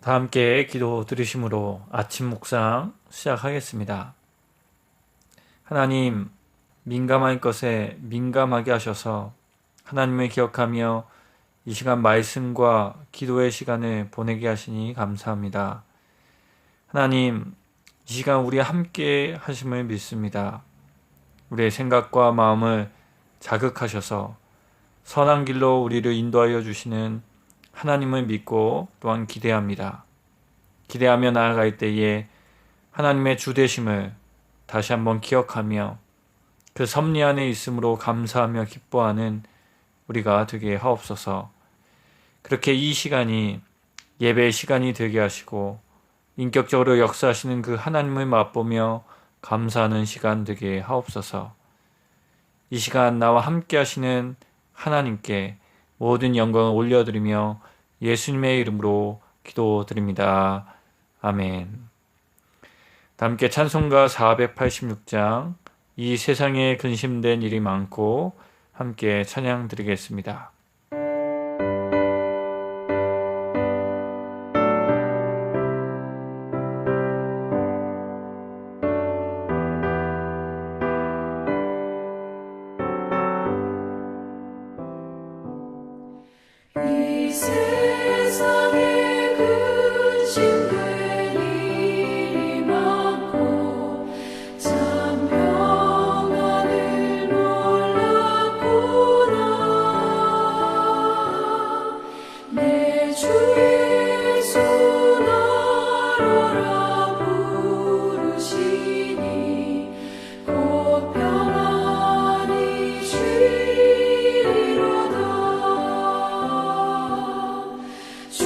다 함께 기도 드리심으로 아침 묵상 시작하겠습니다. 하나님, 민감한 것에 민감하게 하셔서 하나님을 기억하며 이 시간 말씀과 기도의 시간을 보내게 하시니 감사합니다. 하나님, 이 시간 우리 함께 하심을 믿습니다. 우리의 생각과 마음을 자극하셔서 선한 길로 우리를 인도하여 주시는 하나님을 믿고 또한 기대합니다. 기대하며 나아갈 때에 하나님의 주되심을 다시 한번 기억하며 그 섭리 안에 있음으로 감사하며 기뻐하는 우리가 되게 하옵소서. 그렇게 이 시간이 예배의 시간이 되게 하시고 인격적으로 역사하시는 그 하나님을 맛보며 감사하는 시간 되게 하옵소서. 이 시간 나와 함께 하시는 하나님께 모든 영광을 올려드리며 예수님의 이름으로 기도드립니다. 아멘. 함께 찬송가 486장 이 세상에 근심된 일이 많고 함께 찬양 드리겠습니다. 이 세상에 근심된 일이 많고 참 평안을 몰랐구나. 내 주 예수 나로라 부르시니 곧 평안히 쉬리로다. 주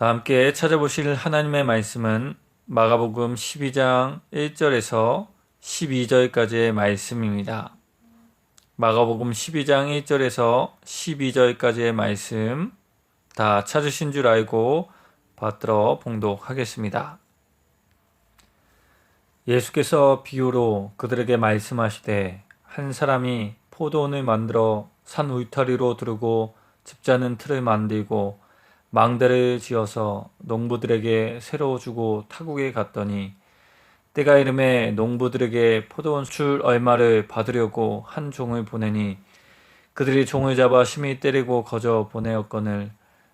함께 찾아보실 하나님의 말씀은 마가복음 12장 1절에서 12절까지의 말씀입니다. 마가복음 12장 1절에서 12절까지의 말씀 다 찾으신 줄 알고 받들어 봉독하겠습니다. 예수께서 비유로 그들에게 말씀하시되 한 사람이 포도원을 만들어 산 울타리로 두르고 집자는 틀을 만들고 망대를 지어서 농부들에게 새로 주고 타국에 갔더니 때가 이름에 농부들에게 포도원 출 얼마를 받으려고 한 종을 보내니 그들이 종을 잡아 심히 때리고 거저 보내었거늘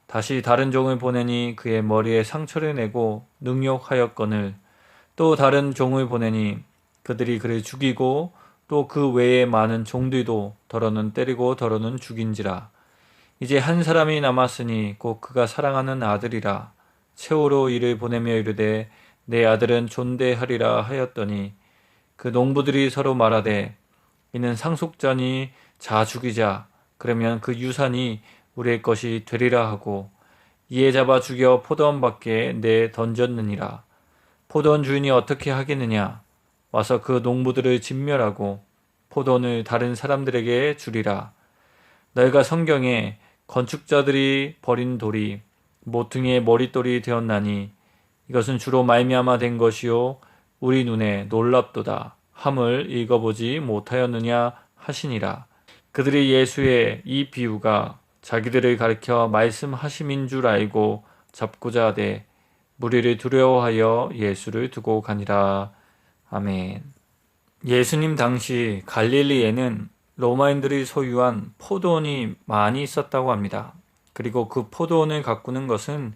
다시 다른 종을 보내니 그의 머리에 상처를 내고 능욕하였거늘 또 다른 종을 보내니 그들이 그를 죽이고 또 그 외에 많은 종들도 더러는 때리고 더러는 죽인지라. 이제 한 사람이 남았으니 곧 그가 사랑하는 아들이라. 최후로 이를 보내며 이르되 내 아들은 존대하리라 하였더니 그 농부들이 서로 말하되 이는 상속자니 자 죽이자. 그러면 그 유산이 우리의 것이 되리라 하고 이에 잡아 죽여 포도원 밖에 내 던졌느니라. 포도원 주인이 어떻게 하겠느냐? 와서 그 농부들을 진멸하고 포도원을 다른 사람들에게 주리라. 너희가 성경에 건축자들이 버린 돌이 모퉁이의 머릿돌이 되었나니 이것은 주로 말미암아 된 것이요 우리 눈에 놀랍도다 함을 읽어보지 못하였느냐 하시니라. 그들이 예수의 이 비유가 자기들을 가리켜 말씀하심인 줄 알고 잡고자 하되 무리를 두려워하여 예수를 두고 가니라. 아멘. 예수님 당시 갈릴리에는 로마인들이 소유한 포도원이 많이 있었다고 합니다. 그리고 그 포도원을 가꾸는 것은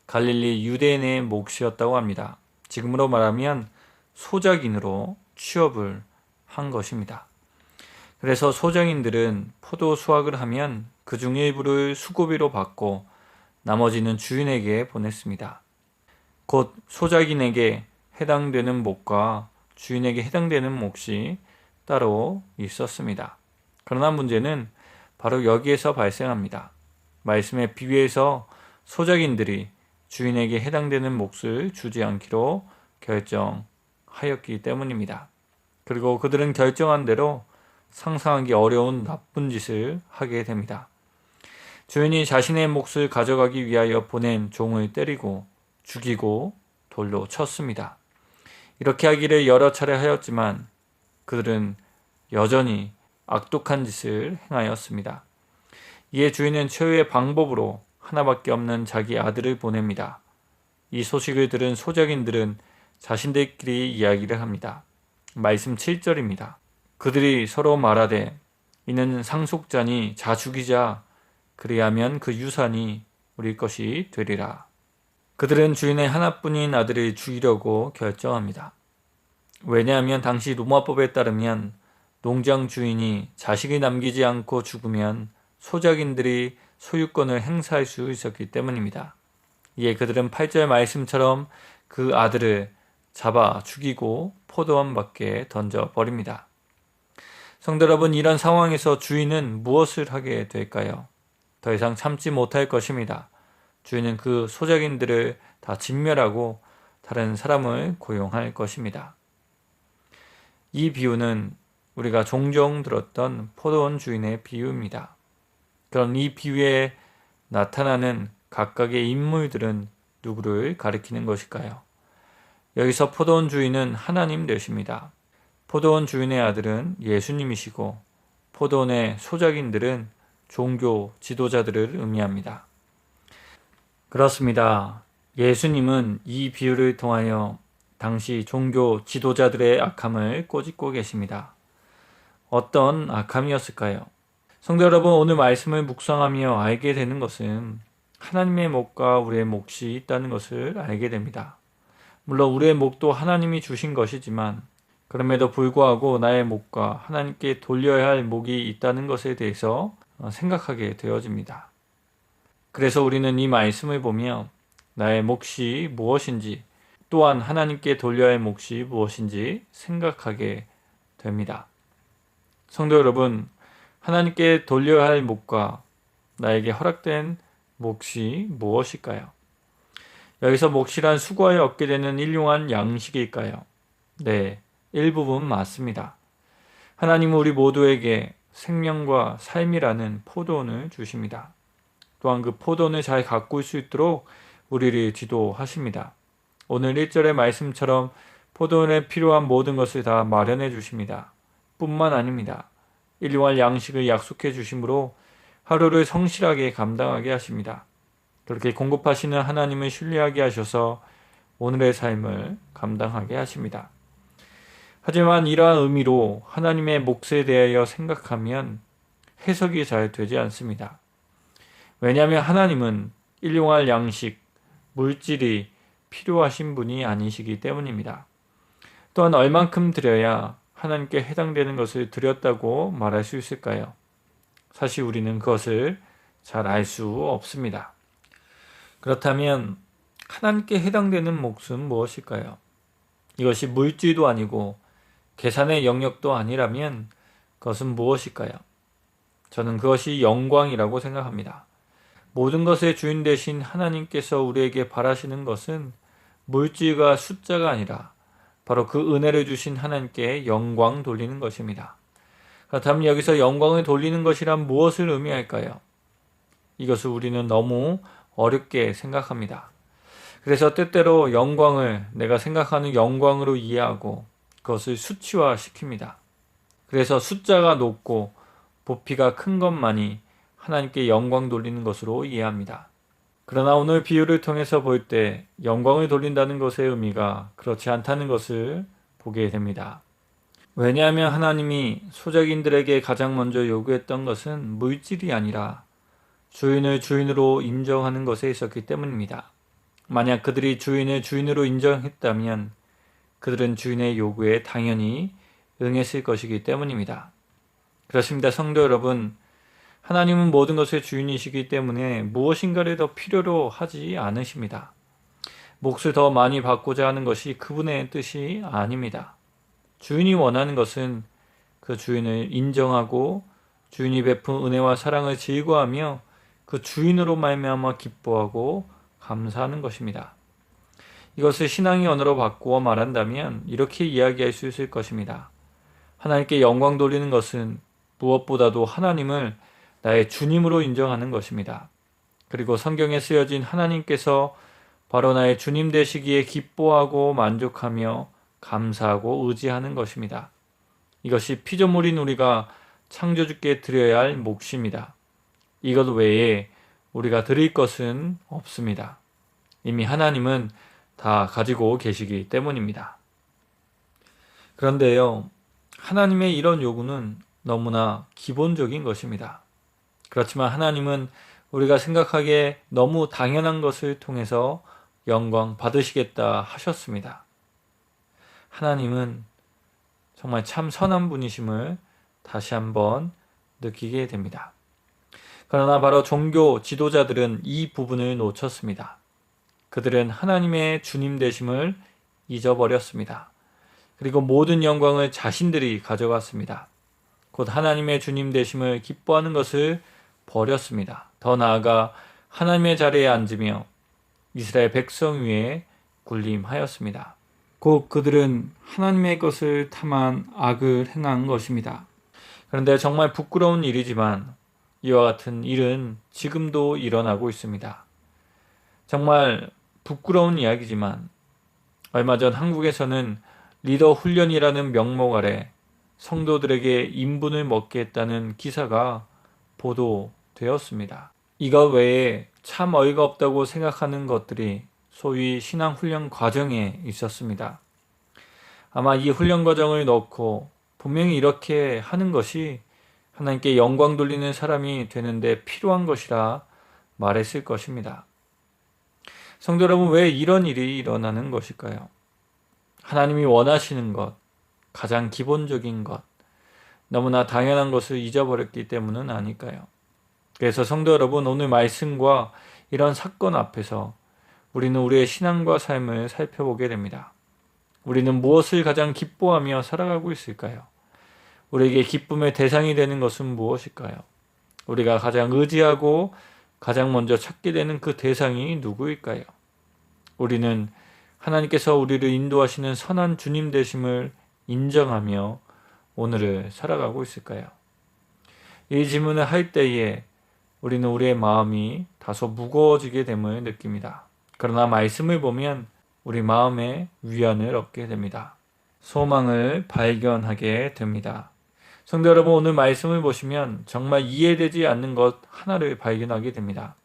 갈릴리 유대인의 몫이었다고 합니다. 지금으로 말하면 소작인으로 취업을 한 것입니다. 그래서 소작인들은 포도 수확을 하면 그중 일부를 수고비로 받고 나머지는 주인에게 보냈습니다. 곧 소작인에게 해당되는 몫과 주인에게 해당되는 몫이 따로 있었습니다. 그러나 문제는 바로 여기에서 발생합니다. 말씀의 비유에서 소작인들이 주인에게 해당되는 몫을 주지 않기로 결정하였기 때문입니다. 그리고 그들은 결정한 대로 상상하기 어려운 나쁜 짓을 하게 됩니다. 주인이 자신의 몫을 가져가기 위하여 보낸 종을 때리고 죽이고 돌로 쳤습니다. 이렇게 하기를 여러 차례 하였지만 그들은 여전히 악독한 짓을 행하였습니다. 이에 주인은 최후의 방법으로 하나밖에 없는 자기 아들을 보냅니다. 이 소식을 들은 소작인들은 자신들끼리 이야기를 합니다. 말씀 7절입니다. 그들이 서로 말하되 이는 상속자니 자 죽이자. 그리하면 그 유산이 우리 것이 되리라. 그들은 주인의 하나뿐인 아들을 죽이려고 결정합니다. 왜냐하면 당시 로마법에 따르면 농장 주인이 자식을 남기지 않고 죽으면 소작인들이 소유권을 행사할 수 있었기 때문입니다. 이에 그들은 8절 말씀처럼 그 아들을 잡아 죽이고 포도원 밖에 던져버립니다. 성도 여러분, 이런 상황에서 주인은 무엇을 하게 될까요? 더 이상 참지 못할 것입니다. 주인은 그 소작인들을 다 진멸하고 다른 사람을 고용할 것입니다. 이 비유는 우리가 종종 들었던 포도원 주인의 비유입니다. 그럼 이 비유에 나타나는 각각의 인물들은 누구를 가리키는 것일까요? 여기서 포도원 주인은 하나님 되십니다. 포도원 주인의 아들은 예수님이시고 포도원의 소작인들은 종교 지도자들을 의미합니다. 그렇습니다. 예수님은 이 비유를 통하여 당시 종교 지도자들의 악함을 꼬집고 계십니다. 어떤 악함이었을까요? 성도 여러분, 오늘 말씀을 묵상하며 알게 되는 것은 하나님의 몫과 우리의 몫이 있다는 것을 알게 됩니다. 물론 우리의 몫도 하나님이 주신 것이지만 그럼에도 불구하고 나의 몫과 하나님께 돌려야 할 몫이 있다는 것에 대해서 생각하게 되어집니다. 그래서 우리는 이 말씀을 보며 나의 몫이 무엇인지 또한 하나님께 돌려야 할 몫이 무엇인지 생각하게 됩니다. 성도 여러분, 하나님께 돌려야 할 몫과 나에게 허락된 몫이 무엇일까요? 여기서 몫이란 수고하여 얻게 되는 일용할 양식일까요? 네, 일부분 맞습니다. 하나님은 우리 모두에게 생명과 삶이라는 포도원을 주십니다. 또한 그 포도원을 잘 가꿀 수 있도록 우리를 지도하십니다. 오늘 1절의 말씀처럼 포도원에 필요한 모든 것을 다 마련해 주십니다. 뿐만 아닙니다. 일용할 양식을 약속해 주심으로 하루를 성실하게 감당하게 하십니다. 그렇게 공급하시는 하나님을 신뢰하게 하셔서 오늘의 삶을 감당하게 하십니다. 하지만 이러한 의미로 하나님의 몫에 대하여 생각하면 해석이 잘 되지 않습니다. 왜냐하면 하나님은 일용할 양식, 물질이 필요하신 분이 아니시기 때문입니다. 또한 얼만큼 드려야 하나님께 해당되는 것을 드렸다고 말할 수 있을까요? 사실 우리는 그것을 잘 알 수 없습니다. 그렇다면 하나님께 해당되는 몫은 무엇일까요? 이것이 물질도 아니고 계산의 영역도 아니라면 그것은 무엇일까요? 저는 그것이 영광이라고 생각합니다. 모든 것의 주인 되신 하나님께서 우리에게 바라시는 것은 물질과 숫자가 아니라 바로 그 은혜를 주신 하나님께 영광 돌리는 것입니다. 그렇다면 여기서 영광을 돌리는 것이란 무엇을 의미할까요? 이것을 우리는 너무 어렵게 생각합니다. 그래서 때때로 영광을 내가 생각하는 영광으로 이해하고 그것을 수치화시킵니다. 그래서 숫자가 높고 부피가 큰 것만이 하나님께 영광 돌리는 것으로 이해합니다. 그러나 오늘 비유를 통해서 볼 때 영광을 돌린다는 것의 의미가 그렇지 않다는 것을 보게 됩니다. 왜냐하면 하나님이 소작인들에게 가장 먼저 요구했던 것은 물질이 아니라 주인을 주인으로 인정하는 것에 있었기 때문입니다. 만약 그들이 주인을 주인으로 인정했다면 그들은 주인의 요구에 당연히 응했을 것이기 때문입니다. 그렇습니다. 성도 여러분, 하나님은 모든 것의 주인이시기 때문에 무엇인가를 더 필요로 하지 않으십니다. 몫을 더 많이 받고자 하는 것이 그분의 뜻이 아닙니다. 주인이 원하는 것은 그 주인을 인정하고 주인이 베푼 은혜와 사랑을 즐거워하며 그 주인으로 말미암아 기뻐하고 감사하는 것입니다. 이것을 신앙의 언어로 바꾸어 말한다면 이렇게 이야기할 수 있을 것입니다. 하나님께 영광 돌리는 것은 무엇보다도 하나님을 나의 주님으로 인정하는 것입니다. 그리고 성경에 쓰여진 하나님께서 바로 나의 주님 되시기에 기뻐하고 만족하며 감사하고 의지하는 것입니다. 이것이 피조물인 우리가 창조주께 드려야 할 몫입니다. 이것 외에 우리가 드릴 것은 없습니다. 이미 하나님은 다 가지고 계시기 때문입니다. 그런데요, 하나님의 이런 요구는 너무나 기본적인 것입니다. 그렇지만 하나님은 우리가 생각하기에 너무 당연한 것을 통해서 영광 받으시겠다 하셨습니다. 하나님은 정말 참 선한 분이심을 다시 한번 느끼게 됩니다. 그러나 바로 종교 지도자들은 이 부분을 놓쳤습니다. 그들은 하나님의 주님 되심을 잊어버렸습니다. 그리고 모든 영광을 자신들이 가져갔습니다. 곧 하나님의 주님 되심을 기뻐하는 것을 버렸습니다. 더 나아가 하나님의 자리에 앉으며 이스라엘 백성 위에 군림하였습니다. 곧 그들은 하나님의 것을 탐한 악을 행한 것입니다. 그런데 정말 부끄러운 일이지만 이와 같은 일은 지금도 일어나고 있습니다. 정말 부끄러운 이야기지만 얼마 전 한국에서는 리더 훈련이라는 명목 아래 성도들에게 인분을 먹게 했다는 기사가 보도되었습니다. 이것 외에 참 어이가 없다고 생각하는 것들이 소위 신앙훈련 과정에 있었습니다. 아마 이 훈련 과정을 넣고 분명히 이렇게 하는 것이 하나님께 영광 돌리는 사람이 되는데 필요한 것이라 말했을 것입니다. 성도 여러분, 왜 이런 일이 일어나는 것일까요? 하나님이 원하시는 것, 가장 기본적인 것, 너무나 당연한 것을 잊어버렸기 때문은 아닐까요? 그래서 성도 여러분, 오늘 말씀과 이런 사건 앞에서 우리는 우리의 신앙과 삶을 살펴보게 됩니다. 우리는 무엇을 가장 기뻐하며 살아가고 있을까요? 우리에게 기쁨의 대상이 되는 것은 무엇일까요? 우리가 가장 의지하고 가장 먼저 찾게 되는 그 대상이 누구일까요? 우리는 하나님께서 우리를 인도하시는 선한 주님 되심을 인정하며 오늘을 살아가고 있을까요? 이 질문을 할 때에 우리는 우리의 마음이 다소 무거워지게 됨을 느낍니다. 그러나 말씀을 보면 우리 마음에 위안을 얻게 됩니다. 소망을 발견하게 됩니다. 성도 여러분, 오늘 말씀을 보시면 정말 이해되지 않는 것 하나를 발견하게 됩니다.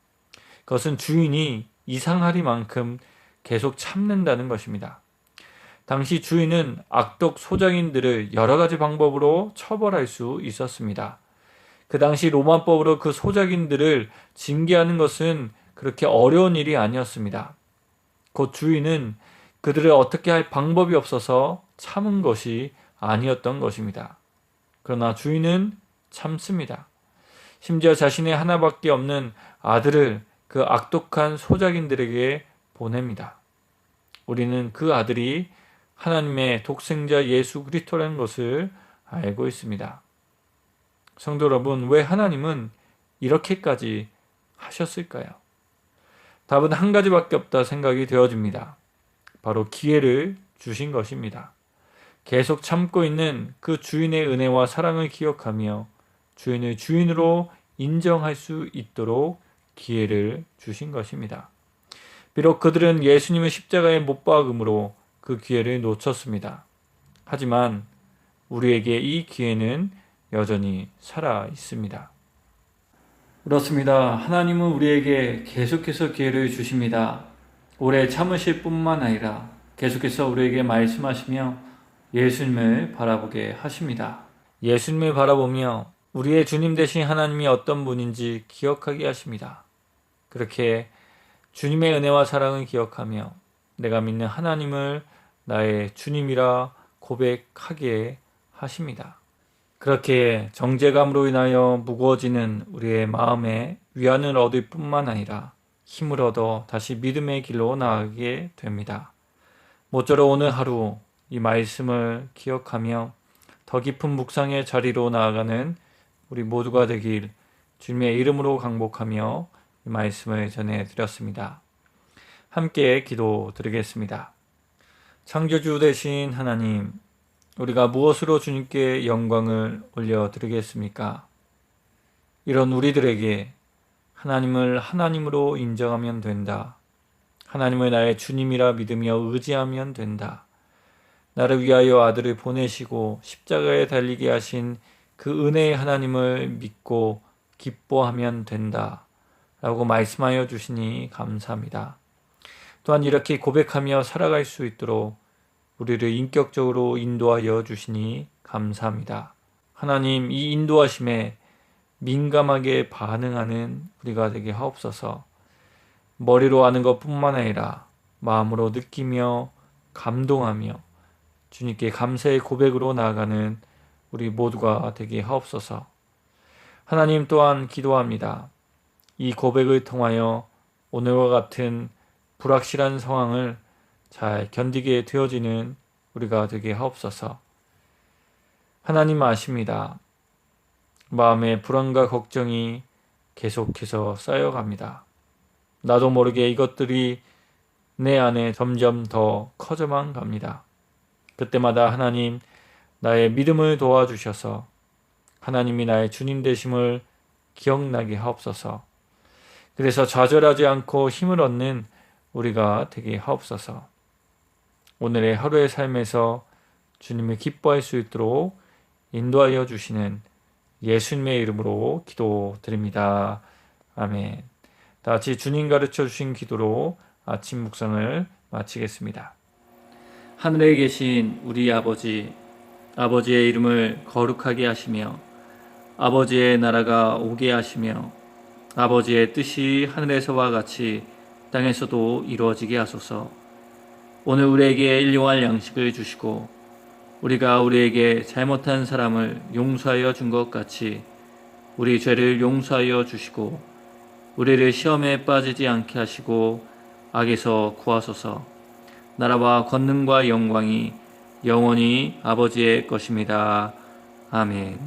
그것은 주인이 이상하리만큼 계속 참는다는 것입니다. 당시 주인은 악독 소장인들을 여러 가지 방법으로 처벌할 수 있었습니다. 그 당시 로마법으로 그 소작인들을 징계하는 것은 그렇게 어려운 일이 아니었습니다. 곧 주인은 그들을 어떻게 할 방법이 없어서 참은 것이 아니었던 것입니다. 그러나 주인은 참습니다. 심지어 자신의 하나밖에 없는 아들을 그 악독한 소작인들에게 보냅니다. 우리는 그 아들이 하나님의 독생자 예수 그리스도라는 것을 알고 있습니다. 성도 여러분, 왜 하나님은 이렇게까지 하셨을까요? 답은 한 가지밖에 없다 생각이 되어집니다. 바로 기회를 주신 것입니다. 계속 참고 있는 그 주인의 은혜와 사랑을 기억하며 주인을 주인으로 인정할 수 있도록 기회를 주신 것입니다. 비록 그들은 예수님을 십자가에 못 박음으로 그 기회를 놓쳤습니다. 하지만 우리에게 이 기회는 여전히 살아 있습니다. 그렇습니다. 하나님은 우리에게 계속해서 기회를 주십니다. 오래 참으실 뿐만 아니라 계속해서 우리에게 말씀하시며 예수님을 바라보게 하십니다. 예수님을 바라보며 우리의 주님 되신 하나님이 어떤 분인지 기억하게 하십니다. 그렇게 주님의 은혜와 사랑을 기억하며 내가 믿는 하나님을 나의 주님이라 고백하게 하십니다. 그렇게 정죄감으로 인하여 무거워지는 우리의 마음에 위안을 얻을 뿐만 아니라 힘을 얻어 다시 믿음의 길로 나아가게 됩니다. 모쪼록 오늘 하루 이 말씀을 기억하며 더 깊은 묵상의 자리로 나아가는 우리 모두가 되길 주님의 이름으로 강복하며 이 말씀을 전해드렸습니다. 함께 기도드리겠습니다. 창조주 되신 하나님, 우리가 무엇으로 주님께 영광을 올려드리겠습니까? 이런 우리들에게 하나님을 하나님으로 인정하면 된다. 하나님을 나의 주님이라 믿으며 의지하면 된다. 나를 위하여 아들을 보내시고 십자가에 달리게 하신 그 은혜의 하나님을 믿고 기뻐하면 된다. 라고 말씀하여 주시니 감사합니다. 또한 이렇게 고백하며 살아갈 수 있도록 우리를 인격적으로 인도하여 주시니 감사합니다. 하나님, 이 인도하심에 민감하게 반응하는 우리가 되게 하옵소서. 머리로 아는 것뿐만 아니라 마음으로 느끼며 감동하며 주님께 감사의 고백으로 나아가는 우리 모두가 되게 하옵소서. 하나님, 또한 기도합니다. 이 고백을 통하여 오늘과 같은 불확실한 상황을 잘 견디게 되어지는 우리가 되게 하옵소서. 하나님 아십니다. 마음의 불안과 걱정이 계속해서 쌓여갑니다. 나도 모르게 이것들이 내 안에 점점 더 커져만 갑니다. 그때마다 하나님, 나의 믿음을 도와주셔서 하나님이 나의 주님 되심을 기억나게 하옵소서. 그래서 좌절하지 않고 힘을 얻는 우리가 되게 하옵소서. 오늘의 하루의 삶에서 주님을 기뻐할 수 있도록 인도하여 주시는 예수님의 이름으로 기도드립니다. 아멘. 다 같이 주님 가르쳐 주신 기도로 아침 묵상을 마치겠습니다. 하늘에 계신 우리 아버지, 아버지의 이름을 거룩하게 하시며 아버지의 나라가 오게 하시며 아버지의 뜻이 하늘에서와 같이 땅에서도 이루어지게 하소서. 오늘 우리에게 일용할 양식을 주시고 우리가 우리에게 잘못한 사람을 용서하여 준 것 같이 우리 죄를 용서하여 주시고 우리를 시험에 빠지지 않게 하시고 악에서 구하소서. 나라와 권능과 영광이 영원히 아버지의 것입니다. 아멘.